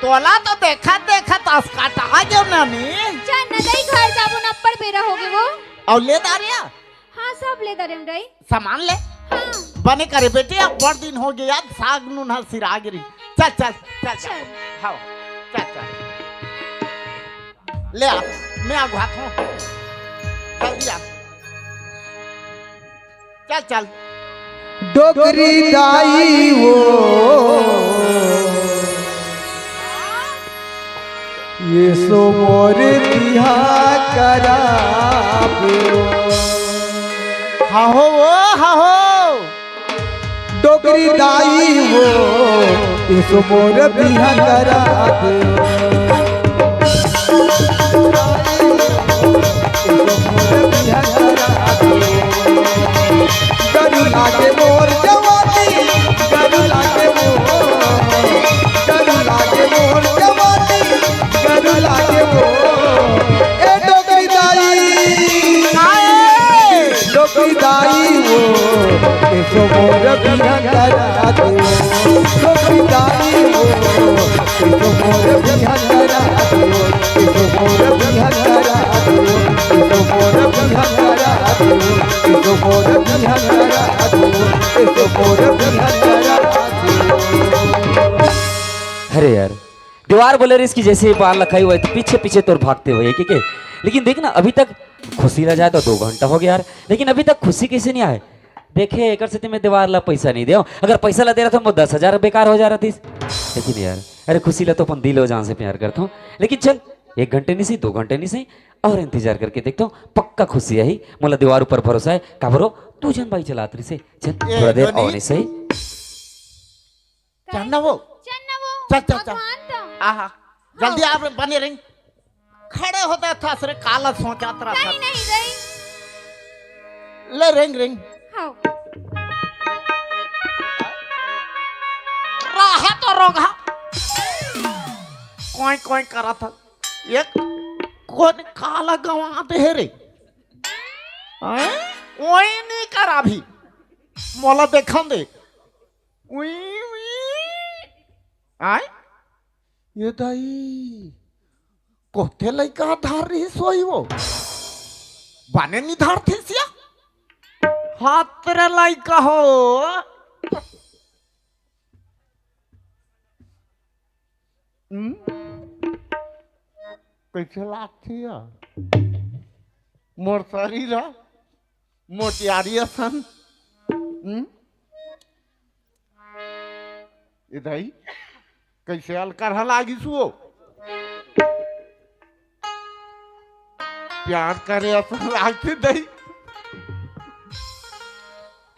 तोला तो देखा देखा तो काटा गयो नानी चल न दई घर जाबो न अप्पड़ बेरा होगे वो और ले दारिया हाँ सब ले दरे दई सामान ले हाँ बने करे बेटे अब बड़ दिन हो गया साग नु ना सिरा गिरी चल चल चल चल हाँ चल चल ले आ मैं आगू हाथ हूँ जल्दी आ चल चल डोगरी दाई वो ये सो मोर बिहा कराबो हाँ हो डोगरी दाई वो ये सो मोर बिहा कराबो गरु लागे मोर जवानी गरु लागे मोर जवानी गरु लागे ए डोगरी दाई वो ए सो मोर बिहा करा दो डोगरी दाई वो ए सो मोर बिहा करा दो ए सो मोर बिहा करा दो ए सो मोर बिहा करा दो ए सो मोर बिहा करा दो ए सो मोर बिहा करा दो। अरे यार दीवार बोले इसकी जैसे ही बाल लखाई हुए तो पीछे पीछे तोड़ भागते हुए ठीक है। लेकिन देख ना अभी तक खुशी ला जाए तो 2 घंटा हो गया यार, लेकिन अभी तक खुशी कैसे नहीं आए। देखे एक स्थिति में दीवार ला पैसा नहीं दे, अगर पैसा ला दे रहा तो 10,000 बेकार हो जा रहा थी। लेकिन यार अरे खुशी ला तो अपन दिल और जान से प्यार करता हूँ। लेकिन चल 1 घंटे नहीं सही 2 घंटे नहीं सही और इंतजार करके देखता हूँ, पक्का खुशी आई। मोला दीवार ऊपर भरोसा है काबरो तू जन भाई चला रही से चल थोड़ा देर और नहीं सही चल वो चल चल चल आहा जल्दी आप बने रही खड़े होते था सरे काला सोचा तरह नहीं नहीं दई ले रिंग रिंग हाँ राहा तो रोगा कोई कोई करा था एक कौन काला गवा दे रे वही नहीं करा भी मोला देखा दे आय ये दाई कोथे लइका धार रही सोई वो बाने नहीं धार थे सिया हाथ रे लइका हो कैसे लागती है मोर शरीर मोटियारी सन इधर कैसे अलकर लागी सुओ प्यार करे अपन लागते दई।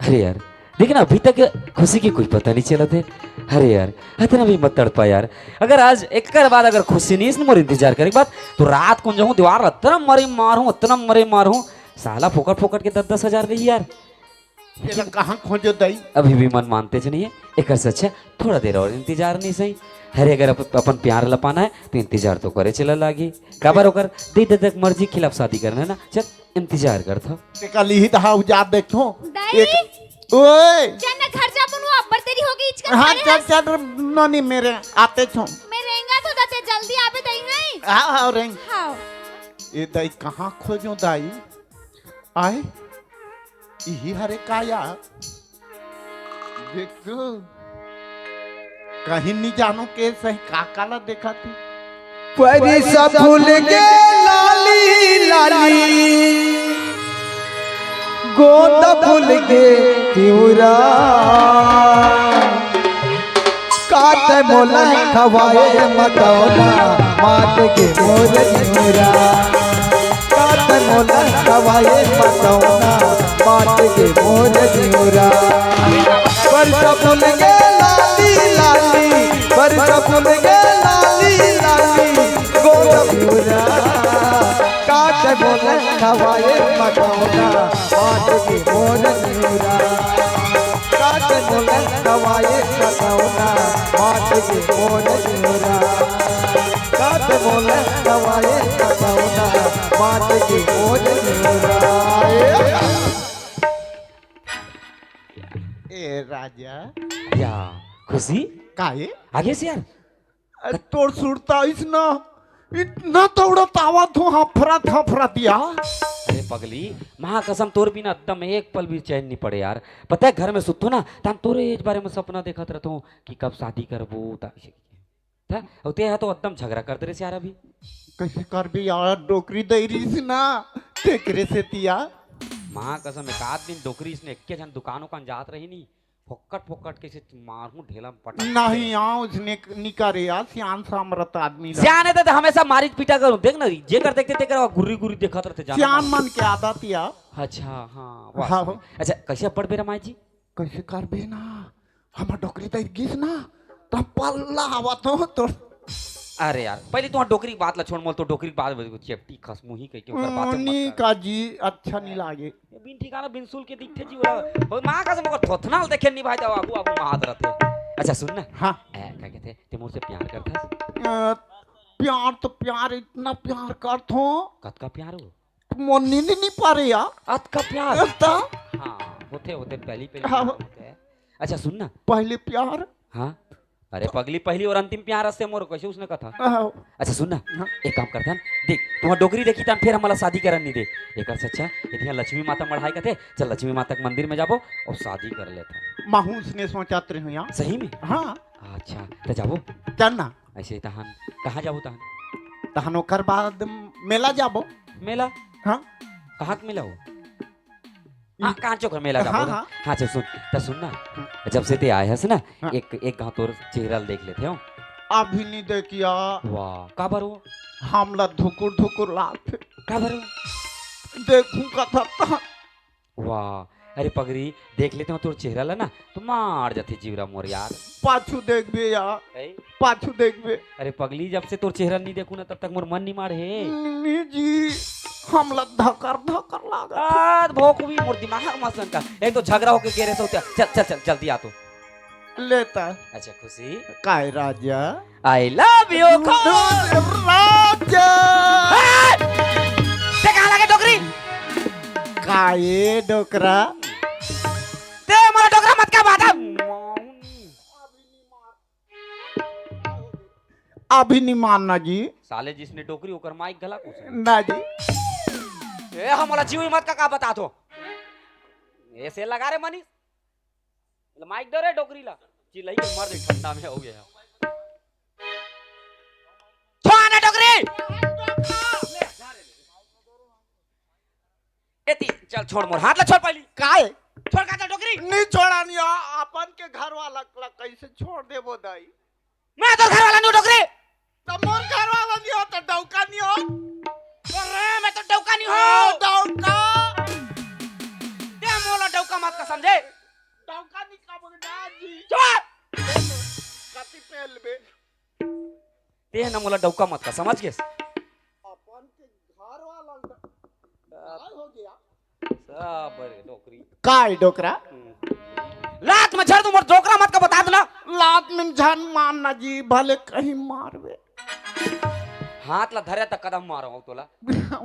अरे यार लेकिन अभी तक खुशी की कुछ पता नहीं चला थे। अरे यार इतना भी मत तड़पा यार, अगर आज एक बाद अगर खुशी नहीं इसने मोर इंतजार करे बात तो रात को जाऊँ दीवार इतना मरे मारूं साला फोकट फोकट के 10,000 गई यार। कहाँ खोजो दई अभी भी मन मानते नहीं है, एक से अच्छा थोड़ा देर और इंतजार नहीं सही। अरे अगर अपन प्यार लपाना है तो इंतजार तो करे चला लागी काबर होकर दे तक मर्जी खिलाफ शादी करना है ना, चल इंतजार कर था कल ही दहा उजात देखो दई ओए चल न घर जा अपन वो अब्बर तेरी होगी इचका हाँ चल चल नोनी मेरे आते छो मैं रहेंगा तो दते जल्दी आवे दई नहीं हाँ हाँ रेंग हाँ ये दाई कहाँ खोजो दाई आए यही हरे काया देखो कहीं नहीं जानो के सही काकाला देखा थी परी सब भूल के लाली लाली गोद भूल के तिउरा काट मोला खवाए मतौना माट के मोर तिउरा काट मोला खवाए मतौना माट के मोर तिउरा परी सब भूल के लाली लाली परी सब भूल के लाली लाली गोद तिउरा काट मोला खवाए मतौना माट के मोर तिउरा काट मोला खवाए मतौना माट के मोर तिउरा काट मोला खवाए मतौना माट के मोर तिउरा। ए राजा या खुशी काहे आगे से यार तोड़ सुड़ता इसना इतना तोड़त आवत हो हफरत यार। अरे पगली महा कसम तोर भी ना एकदम एक पल भी चैन नहीं पड़े यार। पता है घर में सुतो ना तम तोरे इस बारे में सपना देखत रहता हूँ कि कब शादी करबो था होते है तो एकदम झगड़ा करते रहे यार। अभी कैसे कर भी यार डोकरी दे रही ना तेकरे से तिया महा कसम एक आध दिन डोकरी इसने इक्के जन दुकानों का जात रही नहीं फोकट कैसे मारूं ढेला पटा नहीं आओ उसने निकारे यार सियान सामरत आदमी सियान है तो हमेशा मारिच पीटा करूं देख ना जे कर देखते तेकर गुर्री देखत रहते जान सियान मन के आदत या। अच्छा हाँ हाँ अच्छा कैसे पढ़ बेरा माई जी कैसे कर बे ना हम डोकरी दे गिस ना तो पल्ला आवत हो तो। अरे यार पहले तो डोकरी की बात ला छोड़ मोल तो डोकरी की बात चेपटी खसमु ही कह के ओकर बात नी का जी अच्छा नहीं लागे बिन ठिकाना बिनसुल के दिखते जी वो मां का सब थोथनाल देखे नहीं भाई जाओ आगू महाद रहते। अच्छा सुन ना हाँ क्या कहते तिमोर से प्यार करता प्यार तो प्यार इतना प्यार करत हो कद का प्यार हो मन नींद नहीं पारे यार अत का प्यार हाँ होते पहली हाँ। होते हैं। अच्छा सुन ना पहले प्यार हाँ अरे पगली पहली और अंतिम प्यार से मोर कैसे उसने कहा था। अच्छा सुन ना एक काम करता देख तुम्हारा डोकरी देखी था फिर हमारा शादी करन नहीं दे एक अच्छा यदि लक्ष्मी माता मढ़ाई कहते चल लक्ष्मी माता के मंदिर में जाबो और शादी कर लेता माहूस ने सोचा रहे यहाँ सही में। हाँ अच्छा तो जाबो चलना ऐसे तहन कहाँ जाबो तहन तहन ओकर बाद मेला जाबो मेला हाँ कहाँ के मेला हो हाँ कहाँ चौक मेला जाबो हाँ हाँ चल सुन ना जब से ते आए हस ना हाँ। एक गाँव तोर चेहरा देख लेते हो अभी नहीं देखिया वाह का बार हो हमला धुकुर लात का बार हो देखूं कथा वाह अरे पगड़ी देख लेते हो तोर चेहरा ला ना तो मार जाते जीवरा मोर यार पाछू देखबे यार ऐ? पाछू देखबे अरे पगली जब से तोर चेहरा नहीं देखू ना तब तक मोर मन नहीं मार है नी जी हमला धकर लागा आज भोक भी मोर दिमाग मसन का एक तो झगड़ा होके गिरे से चल चल चल जल्दी आ तो लेता अच्छा खुशी काय राजा आई लव यू राजा ते कहां लगे डोकरी काय डोकरा ते मोर डोकरा मत का बात अभी नहीं मानना जी साले जिसने डोकरी होकर माइक गला कुछ ना जी ए हमारा जीव मत का बता दो ऐसे लगा रे मनीष माइक दे रे डोकरी ला चिल्लाई के मर दे ठंडा में हो गया छोड़ डोकरी एती चल छोड़ मोर हाथ ला छोड़ पहली काय छोड़ का डोकरी नहीं छोड़ा नहीं अपन के घर वाला कैसे छोड़ दे वो दाई मैं तो घर वाला नहीं डोकरी तो मोर घर वाला नहीं हो तो डौका नहीं हो अरे मैं तो डौका नहीं हूं डौका ते मोला डौका मत का समझे डौका नहीं का बोलना जी छोड़ कति पहल बे ते ना मोला डौका मत का समझ गए अपन के घर वाला काय हो गया सब बड़े डोकरी काय डोकरा लात में झड़ तू मोर डोकरा मत का बता देना लात में झन मारना जी भले कहीं मारवे हाथ ला धरे तक कदम मारो तोला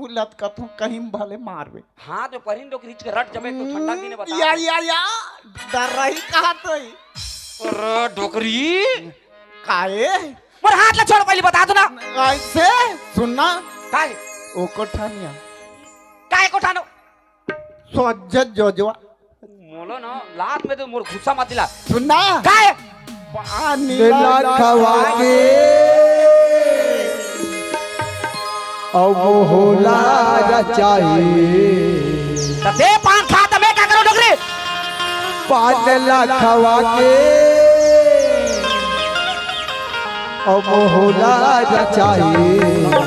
उलट कथो कहीं भले मारवे हाथ में परिन डोकरी के रट जबे तो ठंडा दिन बता या डर रही कहा तो अरे डोकरी काए मोर हाथ ला छोड़ पहले बता दो ना ऐसे सुनना काय ओ कोठानिया काय को ठानो सोजत जोजवा मोलो ना लात में तो मोर गुस्सा मत दिला सुनना काय पानी ला खवा के अब होला चाहिए तबे पान खा तबे क्या करो डोकरी पान ला खवा के अब होला चाहिए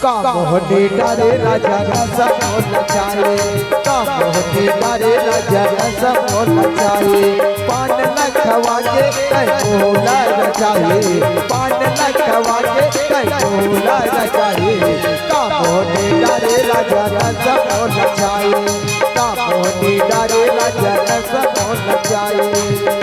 काम होने डारे राजा सब होना चाहिए काम होने डारे राजा सब होना चाहिए पान लखवा के कहीं होला चाहिए पान लखवा के कहीं होला चाहिए काम होने डारे राजा सब होना चाहिए काम होने डारे राजा सब होना चाहिए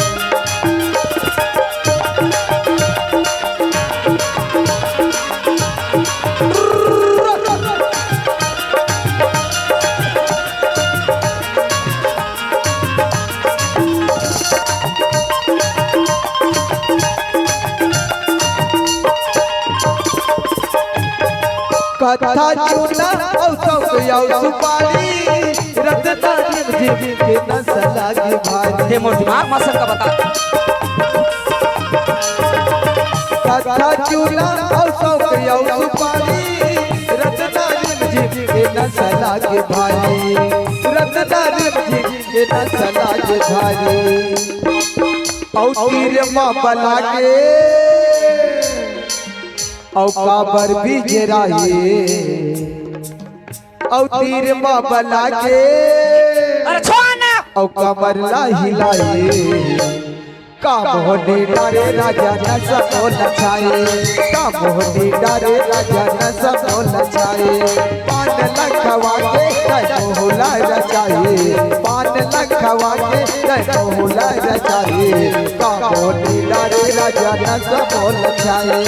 कथा चूना औ सब औ सुपारी रत्ना जिम के नस लागे भारी दे मोर दिमाग मसल का बता कथा चूना औ सब औ सुपारी रत्ना जिम के नस लागे भारी रत्ना जिम के नस लागे भारी औ तीर मां बना के औ काबर भी जराए औ तीर मां बना के अरे छोड़ ना औ कमर लाही लाए काम होने डारे राजा न सबो लछाए काम होने डारे राजा न सबो लछाए पान लखवा के तय होला रचाए पान लखवा के तय होला रचाए काम होने डारे राजा न सबो लछाए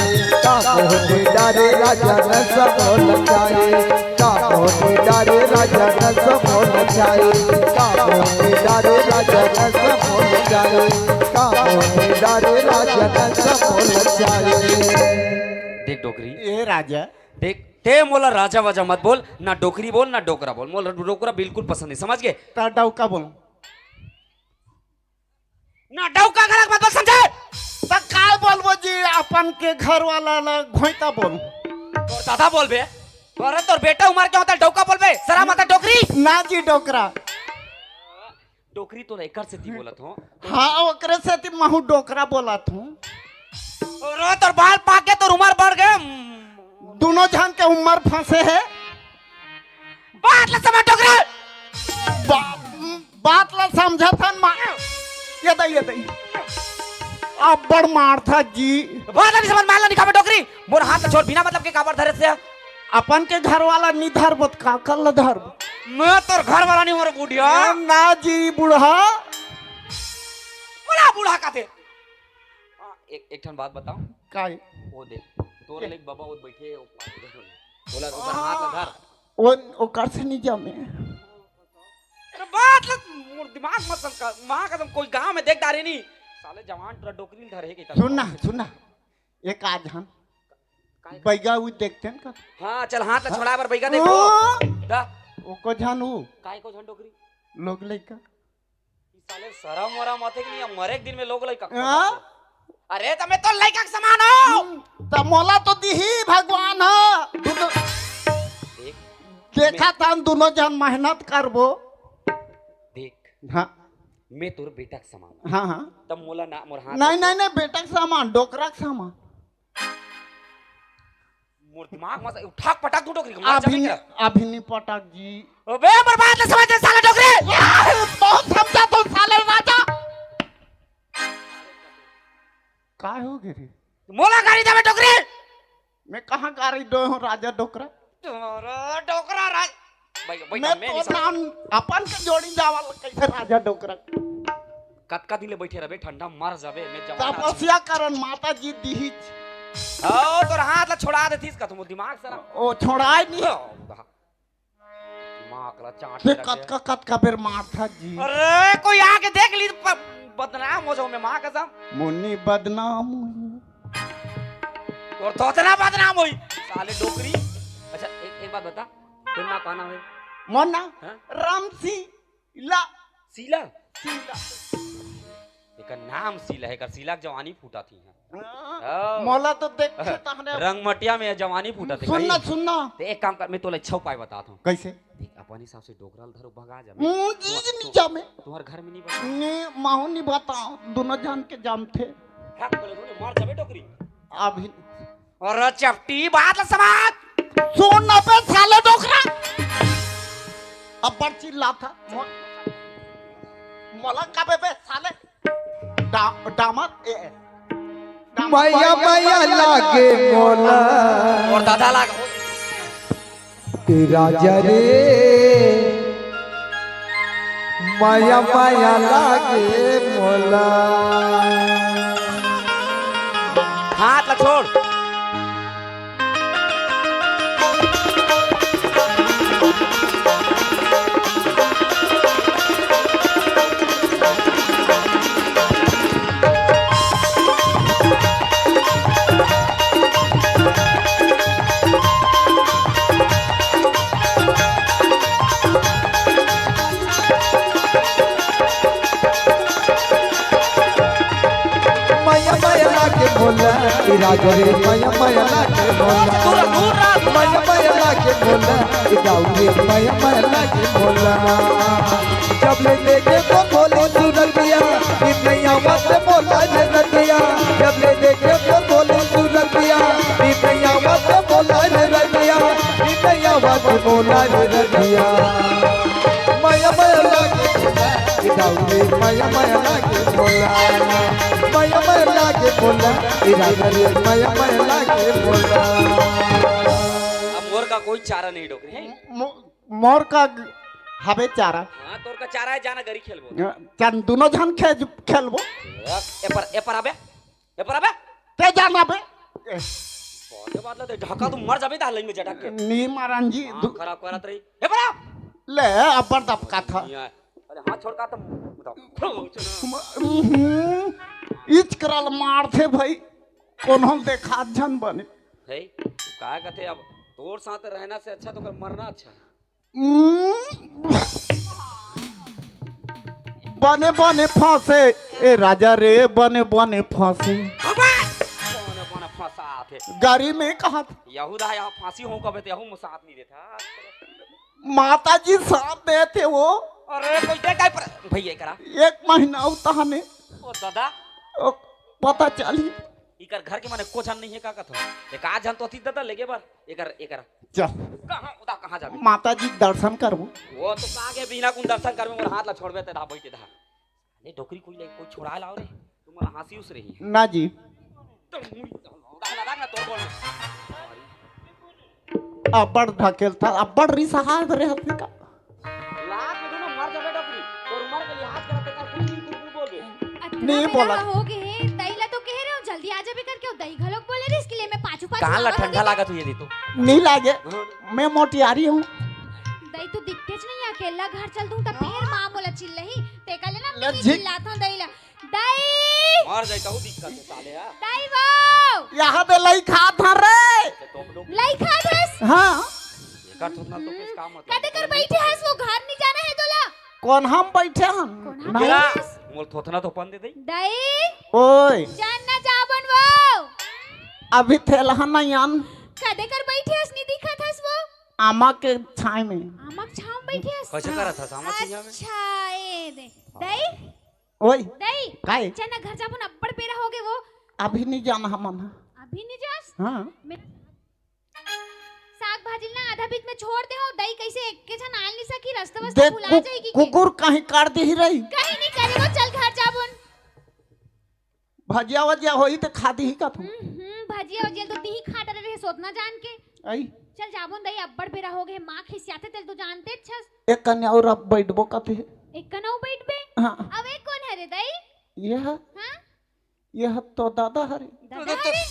काम होने डारे राजा न सबो लछाए काम होने डारे राजा न सबो लछाए काम होने डारे राजा न सबो लछाए डारे राजा न सबो लछाए देख डोकरी ए राजा देख ते मोला राजा वाजा मत बोल ना डोकरी बोल ना डोकरा बोल मोला डोकरा बिल्कुल पसंद नहीं समझ गए ता डौका बोल ना डौका गलत मत बोल समझे ता काय बोलबो जी अपन के घर वाला ला घोइता बोल तोर दादा बोल बे अरे तोर बेटा उमर के होता डौका बोल बे सरा माता डोकरी ना जी डोकरा डोकरी तो एकर से ती बोलत हो हाँ ओकरे से ती महू डोकरा बोलत हूँ और तोर बाल पाके तोर उमर बढ़ गए दोनों जन के उम्र फंसे है बात ला समझ डोकरा बात ला समझा था ये दई अब बड़ मार था जी बात नहीं समझ मान ला निकाल डोकरी मोर हाथ छोड़ बिना मतलब के काबर धरे से अपन के घर वाला निधर बत का कल धर मैं तोर घर वाला नहीं मोर बुढ़िया ना जी बूढ़ा बड़ा बूढ़ा का थे एक ठन बात बताओ काय वो देख तोर लेक बाबा वो बैठे बोला ऊपर हाथ ला धर ओ कर से नहीं जामे अरे बात ला मोर दिमाग मत संका मां कसम कोई गांव में देख डारे नहीं साले जवान तोरा डोकरी धरे के सुनना एक आज हम बैगा उ देखते हैं का हां चल हाथ ला छोड़ा पर बैगा देखो दा ओ को जानू काय को झंडोकरी लोग लइका ई साले शरम वरम आते कि नहीं मरे एक दिन में लोग लइका हां अरे तमे तो लइका के समान हो त मोला तो दिही भगवान ह देखा था दोनों जन मेहनत करबो देख हां मैं तोर बेटा के समान हां हां तब मोला ना मोर हाथ नहीं बेटा के सामान डोकरा के सामान मोर दिमाग मत उठाक पटाक तू डोकरी मार जाने अभी नहीं पटाक जी अबे बर्बाद ले समझ दे साले डोकरी बहुत समझा तो साले राजा काय हो गए रे मोला गाड़ी दे डोकरी मैं कहां गाड़ी दो हूं राजा डोकरा अरे डोकरा राज भाई मैं तो नाम अपन के जोड़ी जावल कैसे राजा डोकरा कतका दिन ले बैठे रहबे ठंडा मर जाबे मैं जवान तपस्या करन माता जी दीही ओ तोर हाथ ला छोड़ा देथिस का तुम दिमाग सारा ओ छोड़ाई नहीं दिमाग ला चाट से कत का बेर मार था जी अरे कोई आके देख ली बदनाम हो जाओ मैं मां कसम मुन्नी बदनाम तोर तोतना बदनाम होई साले डोकरी अच्छा एक बात बता तुम ना कहना है मोना हां रामसी ला सीला सीला एक नाम सीला है कर सीला की जवानी फूटा थी मोला तो देख के हमने रंगमटिया में जवानी फूटा थी सुनना तो एक काम कर मैं तो अच्छा उपाय बताता हूं कैसे देख अपन हिसाब से डोकराल धरो भगा जा जी नहीं जामे तुम्हारे घर में नहीं बता ने माहू नहीं बताओ दोनों जान के जाम थे हां बोले तूने मार जाबे डोकरी अभी और चपटी बात ला समाज सुन ना पे साले डोकरा अब बड़ चिल्ला था मोला का पे साले दामद मैया मैया लागे मोला और दादा लाग राजा रे माया माया लागे मोला हाथ ला छोड़ मोला ई राजा रे माया माया लागे मोला दूर रह। माया माया लागे मोला ई जाऊ रे माया माया लागे मोला जब ले देखे तो बोले सूरतिया ई नैया मत मोला रे रतिया जब ले देखे तो बोले सूरतिया ई नैया मत मोला रे रतिया ई नैया मत मोला रे रतिया माया माया लागे मोला ई जाऊ रे माया माया लागे मोला माया माया लागे मोला ई राजा रे माया माया लागे मोला अब मोर का कोई चारा नहीं डोकरी है। मोर का हबे चारा हाँ तोर का चारा है जाना गरी खेलबो। चन दोनों जन खेलबो ए पर आबे ते जाना बे के बाद ले ढका तू मर जाबे ता लाइन में झटक के नी महाराज जी खराब करत रही। ए पर आ ले अब्बर दबका था अरे हाथ छोड़ का तुम बताओ। इच करल मार थे भाई कोनो देखा जन बने है का कहते अब तोर साथ रहना से अच्छा तो कर मरना अच्छा। बने बने फांसे ए राजा रे बने बने फांसे कौन फंसा थे गाड़ी में कहा था यहूदा यहाँ फांसी हो कबे तो यहू साथ नहीं देता। माता जी साथ दे थे वो अरे कोई दे काय पर भैया करा 1 महीना उताने ओ दादा ओ, पता चली इकर घर के माने को जान नहीं है का कथो एक आज हम तो थी दादा लेगे बार एकर चल कहां उदा कहां जाबे माता जी दर्शन करबो वो तो कागे बिना कुन दर्शन करबे मोर हाथ ला छोड़बे ते धा बैठे धा ये डोकरी कोई छोड़ा लाओ रे तुम हंसी उस रही ना जी उदा ना तोर बोल अब्बड़ ढकेल था अब्बड़ रिसहाद रे हथे का लाख में दोनों मर जाबे डोकरी और मर के लिहाज करते कर कुछ नहीं बोलबे नहीं बोला हो गए तैला तो कह रहे हो जल्दी आ जाबे करके दही घलोक बोले रे इसके लिए मैं पाछू कहां ला ठंडा लागत हुई तो नहीं लागे मैं मोटियारी हूं दही तो दिखते ज नहीं अकेला घर चल दूं त फिर मां बोला चिल्लही ते कले ना ले मैं झिक। चिल्लाता दही ला दही मर जाई कहू दिक्कत है साले हां दही वो यहां पे लई खा था रे लाई खा दस हां एकर थोड़ा तो किस काम मतलब कदे कर बैठे हस वो घर नहीं जाना है तोला कौन हम बैठे हम मेरा मोल थोथना तो पन दे दई दही ओए जानना जाबन वो अभी थेलहन नहीं आन कदे कर बैठे हस नहीं दिखत हस वो आमा के छाई में आमक छाव बैठे हस कैसे करा था सामा चिया में अच्छा ए दे दही ओए दही काहे चना घर जाबन अब्बड़ पेरा हो गए वो अभी नहीं जाना हमन अभी नहीं जास हां साग भाजी ना आधा बीच में छोड़ दे हो दही कैसे एक के छन आल नहीं सकी रास्ता बस देख भुला जाएगी कुकुर कहीं काट दी रही कहीं नहीं करे वो चल घर जाबन भजिया वजिया होई तो खादी ही का तुम भाजिया वजिया तो ती खा डरे रहे सोतना जान के आई चल जाबन दही अब्बड़ बेरा हो गए मां खिसियाते तेल तो जानते छस एक कन्या और अब बैठबो कथे एक कनौ बैठ बे हां अब एक कौन है रे दही यह हां यह तो दादा हरे दादा रे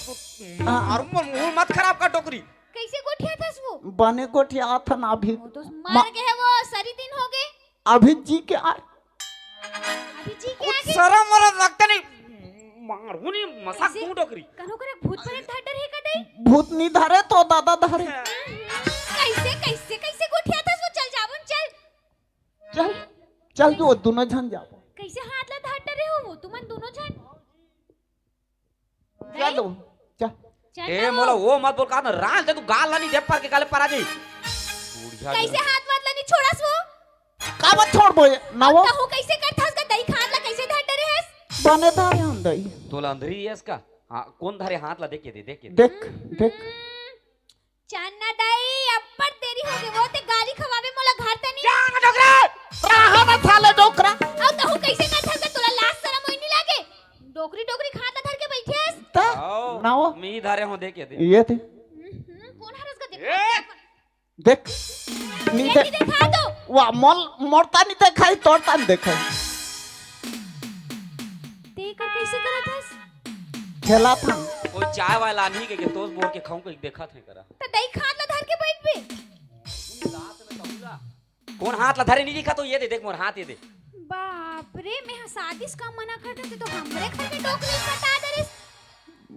और मुंह मत खराब कर टोकरी कैसे गोठिया थस वो बने गोठिया था ना अभी वो तो मर गए वो सारी दिन हो गए अभी जी के आ अभी जी के आगे शर्म वाला लगता नहीं मारू नहीं मजाक क्यों टोकरी कनो करे भूत प्रेत धर है कदे भूत नहीं धरे तो दादा धरे कैसे कैसे कैसे गोठिया थस वो चल जाबन चल चल चल जो दोनों जन जाओ कैसे हाथ ला धर डरे हो वो तुमन दोनों जन चलो चल चल ए ना मोला वो। वो मत बोल का ना राल दे तू गाल ला नहीं दे पर के गाले पर आ जाई कैसे हाथ वाथ ला नहीं छोड़ास वो का बात छोड़ बोए ना वो कहू कैसे करथस का दही खात ला कैसे धर डरे हस बने धारे हम दई तोला अंदरी है इसका हां कौन धारे हाथ ला देख देख देख चन्ना दही अब्बड़ तेरी हो गई वो ते गाली खवावे मोला घर तनी जान डोकरा रहा ना साले डोकरा औ कहू कैसे करथस का तोला लाज शरम होई नहीं लागे डोकरी डोकरी खात ला धर के बैठे हस ता ना वो मी धारे हो देख दे ये थे कौन हरस का ए! देख नहीं ये दे भी दिखा दो वाह मोल मोड़ता नहीं देखाई तोड़ता नहीं देखाई देख कैसे करत हस खेला था कोई चाय वाला नहीं के तोस बोल के खाऊं को देखा थे करा त दही खात ला धर के बैठ बे कौन हाथ ला धारे नहीं दिखा तो ये दे देख मोर हाथ ये दे बाप रे मैं शादी का मना करते थे तो हमरे घर में डोकरी फटा दरिस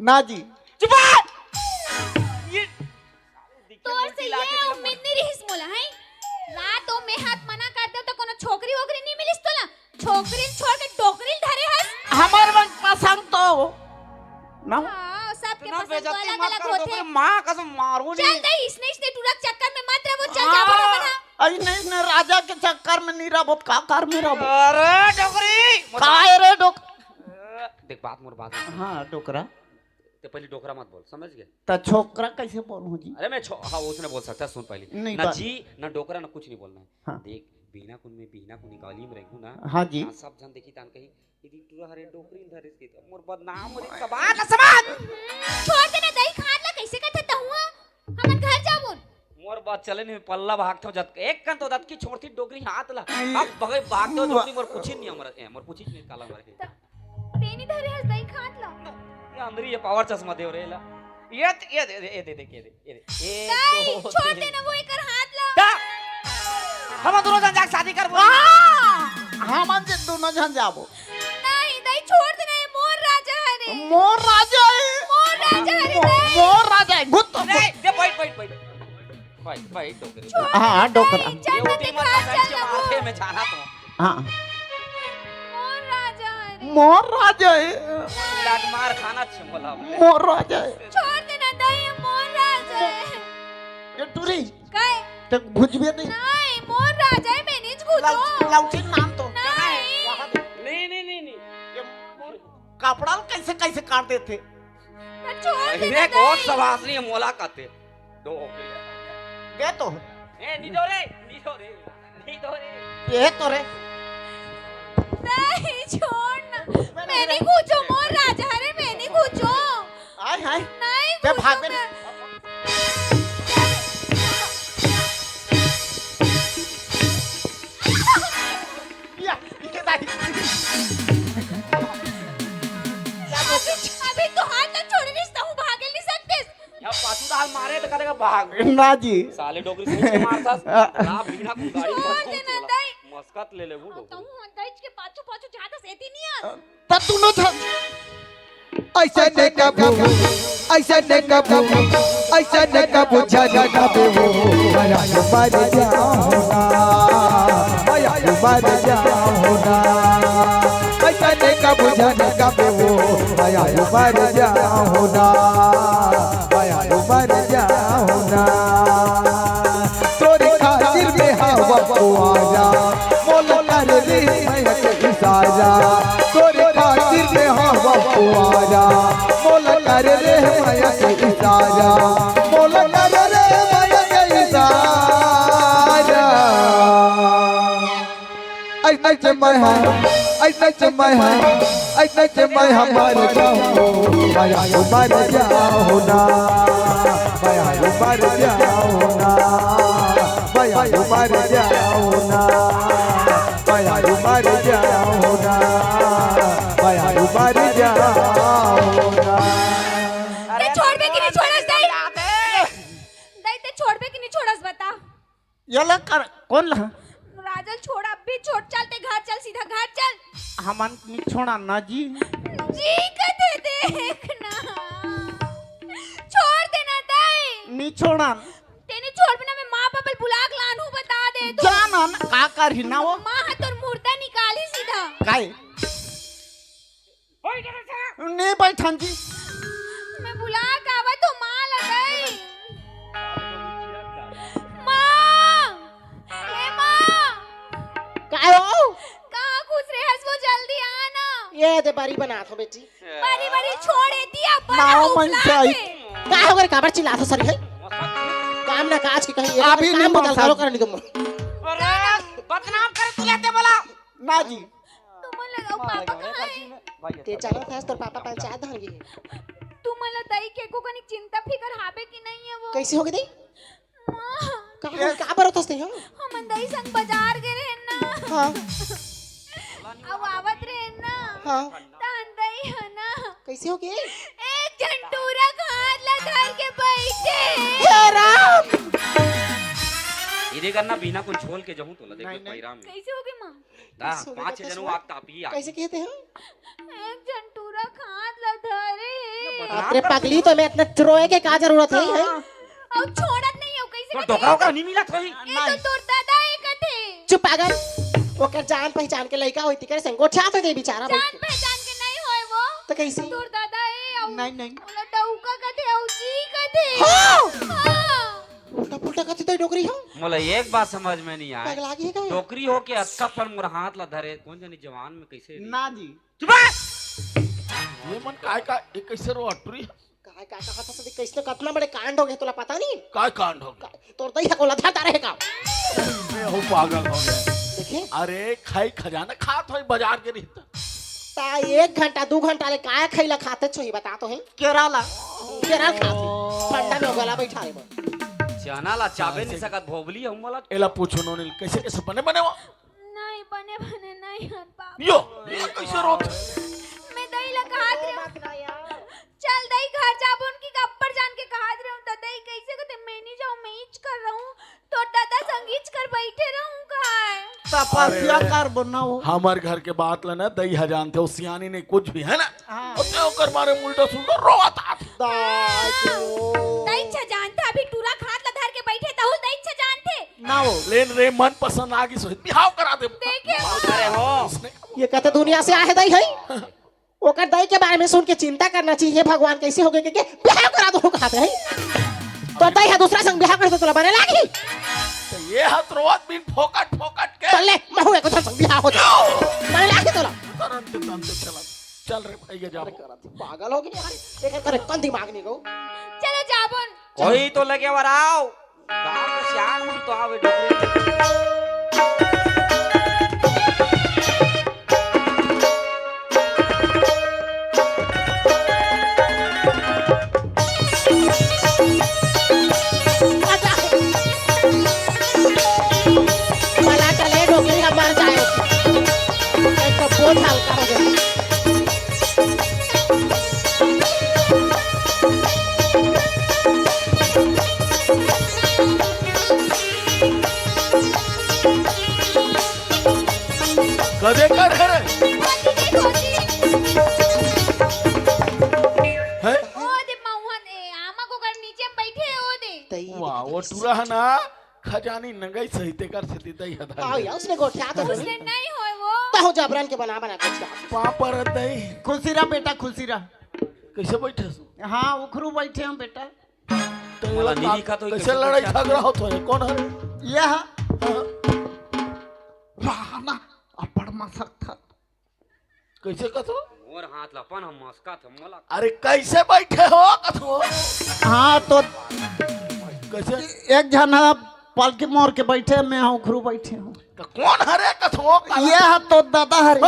ना जी चुप ये तोर से ये उम्मीद नहीं रहिस मोला है रात में हाथ मना कर दे तो कोनो छोकरी वोकरी नहीं मिलिस तोला छोकरी छोड़ के डोकरी धरे हस हमार मन पसंद तो ना हाँ, सबके इतना पसंद तो बेइज्जती अलग मत अलग कर होते डोकरी, हैं। माँ कसम मारू चल नहीं। दई इसने टूरक चक्कर में मत रहो, चल जा बोलो बना। अरे नहीं राजा के चक्कर में नहीं रहो, का कर में रहो। अरे डोकरी काय रे डोक देख बात मोर बात हाँ डोकरा ते पहले डोकरा मत बोल, समझ गए? तो छोकरा कैसे बोलूं जी? अरे मैं हाँ उसने बोल सकता है, सुन पहले नहीं ना बात- जी ना डोकरा ना कुछ नहीं बोलना है। हाँ। देख बीना कुन में बीना कुन निकाली में रहूं ना। हाँ जी। यहाँ सब जन देखी तान कही यदि तू हरे डोकरी धरे के मोर बदनाम हो सबात ना सबात। छोड़ देना दही खान ला, कैसे कहता हुआ हमन घर जाबो। मोर बात चले नहीं पल्ला भागते हो जत एक कन तो दत की छोड़ती डोकरी हाथ ला अब भगे भागते हो डोकरी मोर कुछ नहीं मोर कुछ नहीं काला मारे तेनी धरे हस दही खान ला। ये अंदर ये पावर चश्मा दे रे ला ये दे ये दे दही छोड़ देना, वो एकर हाथ ला। दा हम दोनों जन जाके शादी कर बोल। हम जे दोनों जन जाबो। नहीं दही छोड़ देना, ये मोर राजा हरे। मोर राजा है। मोर राजा हरे दही। मोर राजा है गुत नहीं दे बैठ डोकरी। हाँ डोकरा ये चल उठी मैं मत दिखा संच चल मारते वो। मैं जाना तो हाँ मोर राजा हरे। मोर राजा है। लाग मार खाना छिमला मोर राजा है। छोड़ देना दही, ये मोर राजा है। ये टूरी काय? तो भुजबे नहीं। नहीं मोर राजा है, मैंने कुछ लाउची नाम तो नहीं कपड़ा कैसे कैसे काट देते। छोड़ देना इन्हें बहुत दही। सवासनी मुलाकात है दो ये तो ए नीदो रे ये तो रे नहीं छोड़ना, मैंने कुछ मोर राजा हरे, मैंने कुछ आय हाय नहीं ते कुछ भाग में या ये दाई अभी तो हाथ ना छोड़ नहीं सकता हूँ, भाग नहीं सकते। या पाछू दाल मारे तो करेगा भाग ना जी साले डोकरी से मारता ना बिना को गाड़ी छोड़ पर देना तोला दही। मस्कत ले ले वो तो हूँ अंदाज के पाछू पाछू ज्यादा सेती नहीं आ। तब तू न था ऐसा न कबू ऐसा न कबू ऐसा न कबू जाना कबू माया मर जाओ ना माया मर जाओ ना ऐसा न कबू जाना कबू माया मर जाओ ना माया मर जाओ ना तोरी खातिर में हवा आजा मोल कर रे मैं साजा तोरी खातिर में हवा आजा मोल कर रे माया के साजा मोल कर रे माया के साजा ऐसा चमय है ऐसा चमय है ऐसा चमय हमारे जाओ माया मर जाओ ना माया मर जाओ ना माया मर जाओ ना माया मर जाओ ना माया मर जाओ ना ते छोड़ बे कि नहीं छोड़स दही? दही ते छोड़ बे कि नहीं छोड़स बता। ये लग कर कौन ला राजल छोड़, अब भी छोड़, चलते घर चल, सीधा घर चल। हमन नहीं छोड़ा ना जी। जी कहते देखना, छोड़ देना दही। नहीं छोड़ा तेने छोड़ बिना मैं माँ बाबल बुलाक लानू बता दे तो। जाना ना का कर ही ना वो माँ हाथ और मुर्दा निकाली सीधा। काय नहीं बैठन जी मैं बुलाक आवा तो माँ लगाई। माँ, ए माँ, काय हो कहाँ घुस रहे हस वो, जल्दी आना। ये दे बारी बना थो बेटी बड़ी बड़ी छोड़े दिया माँ बड़ा मन से आई। काय हो गरे काबर चिल्ला थो सर है काम ना काज की कहीं अभी नहीं काम बदल मानता। करो कर निकम अरे बदनाम करे तू लेते बोला ना जी तुम लगाओ पापा कहाँ है? ते चलो था तोर पापा पंचायत धर गए तुम दही के को कनिक चिंता फिकर हाबे की नहीं है वो। कैसे हो गई माँ, का बरो थस्ते हो हम दही संग बाजार गए रहे ना। हां अब आवत रहे ना। हां तान दही है ना। कैसे हो गई एक झंटूरा हाथ लगा के बैठे। हे राम इधे करना बिना कुछ छोल के जहूं तो ला नहीं, देख पैरा में कैसे होगी माँ? दा कैसे होगा, 5 कैसे जनों होगा? आग तापी आ कैसे कहते हैं एक झंटूरा हाथ लगा रे। अरे पगली तो मैं इतना रोए के का जरूरत है अब छोड़त नहीं हो कैसे तो कहते? डोकरा का नहीं मिला थई ए तो तोर दादा है कथे। चुप पागल ओकर जान पहचान के लड़का होती करे संगोठा तो दे बेचारा जान पहचान के नहीं होए वो। तो कैसे तोर दादा है और नहीं नहीं मोला डौका कथे औजी कथे उल्टा पुल्टा कथी तो डोकरी हो मोला एक बात समझ में नहीं आया, पगला गई है क्या टोकरी हो के अच्छा पर मोर हाथ ला धरे, कौन जानी जवान में कैसे ना जी ये मन काय का एक कैसे रो अटरी काय काय कहा था सदी कैसे कितना बड़े कांड हो गए तुला पता नहीं काय कांड हो गया तोर दही को लथा रहेगा मैं हो पागल हो गया। देखे अरे खाई खजाना खात होई बाजार के रहता ता 1 घंटा 2 घंटा ले काय खैला खाते छो ही बता तो है केरला केरल खाती ठंडा में गला बैठा रे चना ला चाबे नहीं सकत भोबली हम वाला एला पूछो नोनिल कैसे कैसे बने बने वो नहीं बने बने नहीं हर बाप यो ये कैसे रोत मैं दही लगा चल दही घर जाबो उनकी गप्पर जान के कहा रहा हूं तो दही कैसे को मैं नहीं जाऊं मैं ईच कर रहा हूं तो दादा संगीच कर बैठे रहूं काय तपस्या कर बनाओ हमार घर के बात लेना दही हजान थे सियानी ने कुछ भी है ना हाँ। उसने ओकर मारे उल्टा सुल्टा रोता दही छ जानते अभी टूरा खात ला धर के बैठे तहु दही छ जानते ना हो लेन रे मन पसंद आगी सो बिहाव करा दे देखे अरे हो उसने ये कहते दुनिया से आए दही है ओकर दही के बारे में सुन के चिंता करना चाहिए भगवान कैसे हो गए कि बिहाव करा दो कहते हैं तो दही है दूसरा संग बिहाव कर दो तोला बने लागी तो ये हाथ रोत बिन फोकट फोकट के चल ले महू एक संग बिहाव हो जा बने लागी तोला तुरंत चला चल रे भाई जा पागल हो गया एक करे कल दिमाग नहीं गो चलो जाबन कोई तो लगे वराव गांव के सियान मन तो आवे डोकरी मला चले डोकरी का मार जाए एक तो बहुत हल्का हो गया कदे कर है है ओ दे महुआ दे आमा को कर नीचे बैठे ओ दे वाह वो टूरा है ना खजानी नंगाई सहिते कर सती दही हदा आओ यार उसने गोठिया तो उसने नहीं होए वो तो हो जबरन के बना बना के खा पापर दही खुशी रह बेटा खुशी रह कैसे बैठे सु हाँ उखरू बैठे हम बेटा तो वाला नीली का तो कैसे लड़ाई झगड़ा होता है कौन है यह रहना अपड़ मसक था कैसे कथो मोर हाथ लपन हम मस्का थ मोला अरे कैसे बैठे हो कथो हाँ तो कैसे एक जना पलकी मोर के बैठे मैं हाँ उखरू बैठे हूँ तो कौन हरे कथो ये है तो दादा हरे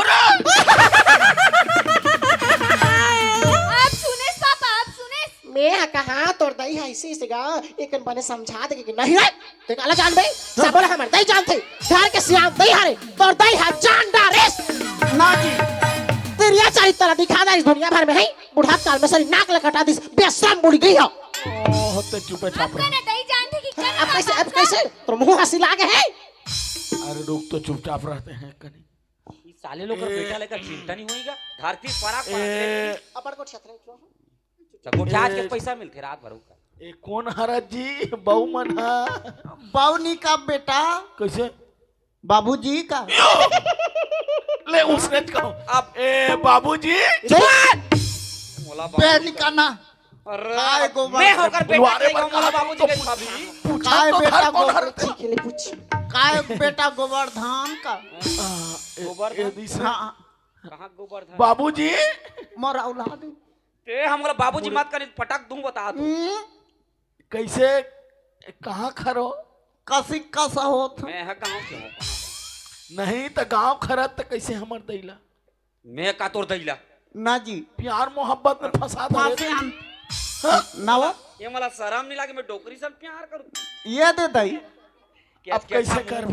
आप सुने सब आप सुने मैं कहा तोर दही है इसी से गा एक बने समझा दे कि नहीं रे ते काला जान भाई सब बोला हमर दही जानते घर के सियाम दही हारे तोर दही है जान डारेस ना जी तेरिया चरित्र दिखा दे इस दुनिया भर में है बुढ़ा काल में सारी नाक लकटा दी बेशरम बुढ़ गई हो होते चुपे अब चाप कहना दही जानते कि क्या अब कैसे तो मुंह हंसी लागे है अरे लोग तो चुपचाप रहते हैं कहीं ई साले लोग का बेटा लेकर चिंता नहीं होईगा धरती पराग ए अपन को छतरे क्यों गोठा आज के पैसा मिलते रात भर का ए कौन हरा जी बहु मन हा बाउनी का बेटा कैसे बाबूजी का ले उसने कहो अब ए बाबूजी मोला बेनी का ना अरे काय गोबर मैं होकर बेटा बुलवाने के पर मोला कहा बाबूजी के भाभी पूछा काय तो बेटा था कौन गोबर हरा ठीक है ले पूछ काय बेटा गोवर्धन का गोबर हाँ कहां गोबर था बाबूजी मोर औलाद ते हमला बाबूजी मत करी पटक दूं बता तू कैसे कहाँ खरो कसी कसा होत मैं है गांव के हूं नहीं तो गांव खरत तो कैसे हमर दैला मैं का तोर दैला ना जी प्यार मोहब्बत में फंसा फांसी दे हम ना वो ये मला शर्म नहीं लागे मैं डोकरी से प्यार करूं ये दे दई अब कैसे कर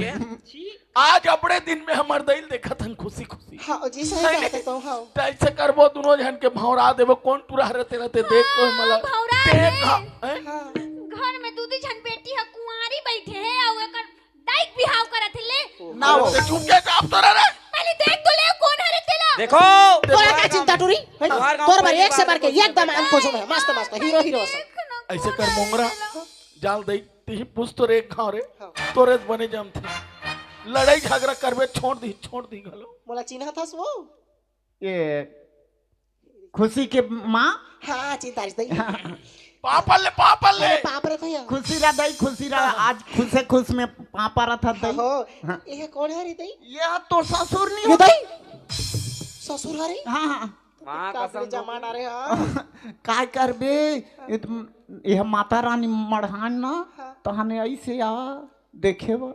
आज अपने दिन में हमर दैल देखा थन खुशी खुशी हां जी सही कहते तो हां तो ऐसे करबो दोनों जन के भौरा देबो कौन टूरा रहते रहते देख तो मला भौरा देख है। हैं? घर में दूधी छन बेटी है कुंवारी बैठे है और एकर दाइक बिहाव करत ले ना वो तो चुप के आप तो रे पहले देख तो ले कौन हरे तेला देखो तोरा क्या चिंता टूरी तुम्हारे गाँव तोर बार पहली एक से बार बार के देखो, एकदम हम खोजो में मस्त मस्त हीरो हीरो सब ऐसे कर मोंगरा जाल दई ती पुछ तो रे खाओ रे तोरे बने जम थे लड़ाई झगड़ा करबे छोड़ दी गलो मोला चिन्ह था सो ये खुशी के माँ हाँ चिंता दई पापल ले पाप रे भैया खुशी रहा दई खुशी रहा आज खुशे खुश में पापा रहा था दई हो ये कौन है रे दई यह तो ससुर नहीं ये होता दई ससुर हरे हाँ हाँ माँ काबरे जमाना रे हाँ काय करबे यह माता रानी मढ़ान ना तहने ऐसे आ देखे बा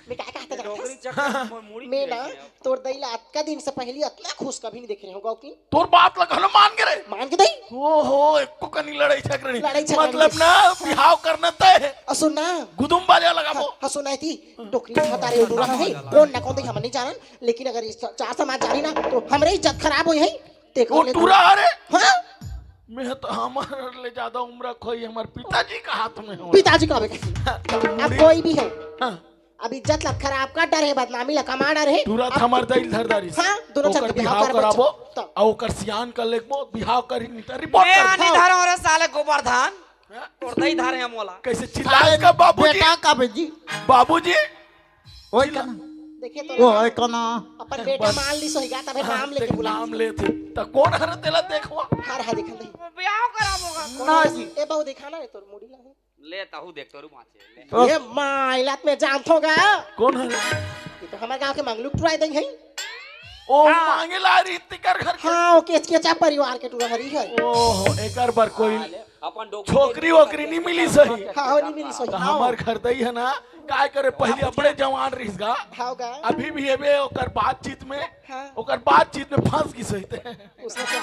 मैं क्या कहता था मैं ना तोर दई ला अतका दिन से पहले इतना खुश कभी नहीं देख रहे हो गाँव की तोर बात लगा ना मान के रे मान के दई ओहो एको कनी लड़ाई झगड़ी लड़ाई झगड़ी। मतलब ना बिहाव करना तय सुन ना गुदुम बाजा लगाबो हाँ सुनाई थी टोकरी खाता रे उड़ रहा है कौन ना कौन दई हम नहीं जानन लेकिन अगर इस चार समाज जानी ना तो हमरे इज्जत खराब होई है वो टूरा अरे हाँ मैं तो हमारे ले ज्यादा उम्र खोई हमारे पिताजी का हाथ में हो पिताजी का अब कोई भी हो हाँ। अब इज्जत ला खराब का डर है बदनामी ला कमा डर है तुरंत हमार दिल धरदारी से हाँ, दोनों ओकर चल के बिहाव बिहाव कराबो करबो। आ ओकर सियान कर लेबो बिहाव करी नहीं तो रिपोर्ट ए कर आनी धारो रे साले गोबरधान तोड़ते ही धारे हम मोला कैसे चिल्लाए का बाबूजी बेटा का बेजी बाबूजी ओए कना देखे तो ओए कना अपन बेटा मान ली सोईगा तबे नाम लेके बुला नाम लेते तो कौन हर तेला देखवा हार हा देखा दई ब्याह कराबोगा ना जी ए बहु देखा ना रे तोर मुड़ी ला ले ताहू देख तोरू माचे ले ये माइलात में जान थोगा कौन है ये तो हमारे गांव के मंगलू टुराई दई है ओ मांगे ला रही तिकर घर के हाँ ओ केचकेचा परिवार के टुरा हरी है ओहो एकर बार कोई अपन डोक छोकरी वोकरी नहीं मिली सही हाँ हो नहीं मिली सोई तो हमार घर दई है ना काय करे पहले अपने जवान रहिसगा हाँ गा अभी भी हेबे ओकर बातचीत में हाँ। ओकर बातचीत में फंस की सही उसने क्या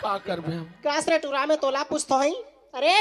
का करबे हम कास रे टुरा में तोला पूछतो है अरे